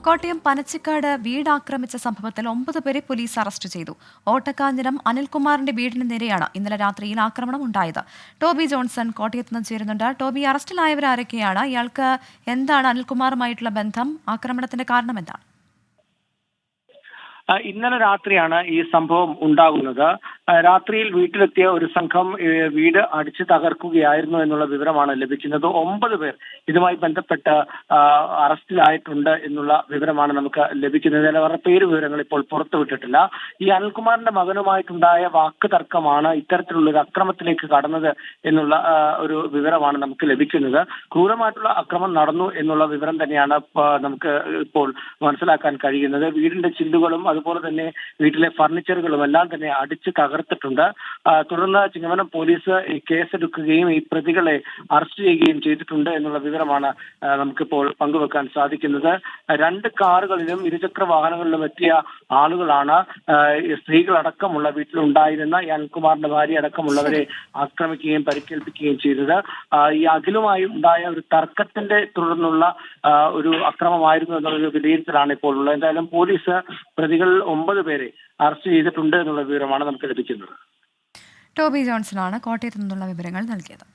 കോട്ടയം പനച്ചിക്കാട് വീട് ആക്രമിച്ച സംഭവത്തിൽ 9 പേരെ പോലീസ് അറസ്റ്റ് ചെയ്തു. ഓട്ടക്കാഞ്ഞിരം അനിൽകുമാറിന്റെ വീടിന് നേരെയാണ് ഇന്നലെ രാത്രിയിൽ ആക്രമണം ഉണ്ടായത്. ടോബി ജോൺസൺ കോട്ടയത്ത് നിന്ന് ചേരുന്നുണ്ട്. ടോബി, അറസ്റ്റിലായവരാരൊക്കെയാണ്? ഇയാൾക്ക് എന്താണ് അനിൽകുമാറുമായിട്ടുള്ള ബന്ധം? ആക്രമണത്തിന്റെ കാരണം എന്താണ്? ഇന്നലെ രാത്രിയാണ് ഈ സംഭവം ഉണ്ടാകുന്നത്. രാത്രിയിൽ വീട്ടിലെത്തിയ ഒരു സംഘം വീട് അടിച്ചു തകർക്കുകയായിരുന്നു എന്നുള്ള വിവരമാണ് ലഭിക്കുന്നത്. 9 പേർ ഇതുമായി ബന്ധപ്പെട്ട് അറസ്റ്റിലായിട്ടുണ്ട് എന്നുള്ള വിവരമാണ് നമുക്ക് ലഭിക്കുന്നത്. അവരുടെ പേര് വിവരങ്ങൾ ഇപ്പോൾ പുറത്തുവിട്ടിട്ടില്ല. ഈ അനിൽകുമാറിന്റെ മകനുമായിട്ടുണ്ടായ വാക്ക് തർക്കമാണ് ഇത്തരത്തിലുള്ള ഒരു അക്രമത്തിലേക്ക് കടന്നത് എന്നുള്ള ഒരു വിവരമാണ് നമുക്ക് ലഭിക്കുന്നത്. ക്രൂരമായിട്ടുള്ള അക്രമം നടന്നു എന്നുള്ള വിവരം തന്നെയാണ് നമുക്ക് ഇപ്പോൾ മനസ്സിലാക്കാൻ കഴിയുന്നത്. വീടിന്റെ ചില്ലുകളും അതുപോലെ തന്നെ വീട്ടിലെ ഫർണിച്ചറുകളും എല്ലാം തന്നെ അടിച്ച് തകർത്തിട്ടുണ്ട്. തുടർന്ന് ചിങ്ങവനം പോലീസ് കേസെടുക്കുകയും ഈ പ്രതികളെ അറസ്റ്റ് ചെയ്യുകയും ചെയ്തിട്ടുണ്ട് എന്നുള്ള വിവരമാണ് നമുക്കിപ്പോൾ പങ്കുവെക്കാൻ സാധിക്കുന്നത്. 2 കാറുകളിലും ഇരുചക്ര വാഹനങ്ങളിലും എത്തിയ ആളുകളാണ് സ്ത്രീകളടക്കമുള്ള വീട്ടിലുണ്ടായിരുന്ന ഈ അനിൽകുമാറിന്റെ ഭാര്യ അടക്കമുള്ളവരെ ആക്രമിക്കുകയും പരിക്കേൽപ്പിക്കുകയും ചെയ്തത്. ഈ അഖിലുമായി ഉണ്ടായ ഒരു തർക്കത്തിന്റെ തുടർന്നുള്ള ഒരു അക്രമമായിരുന്നു എന്നുള്ളൊരു വിലയിരുത്തലാണ് ഇപ്പോൾ ഉള്ളത്. എന്തായാലും പോലീസ് പ്രതികൾ 9 പേരെ അറസ്റ്റ് ചെയ്തിട്ടുണ്ട് എന്നുള്ള വിവരമാണ് നമുക്ക് ലഭിക്കുന്നത്. ടോബി ജോൺസണാണ് കോട്ടയത്ത് നിന്നുള്ള വിവരങ്ങൾ നൽകിയത്.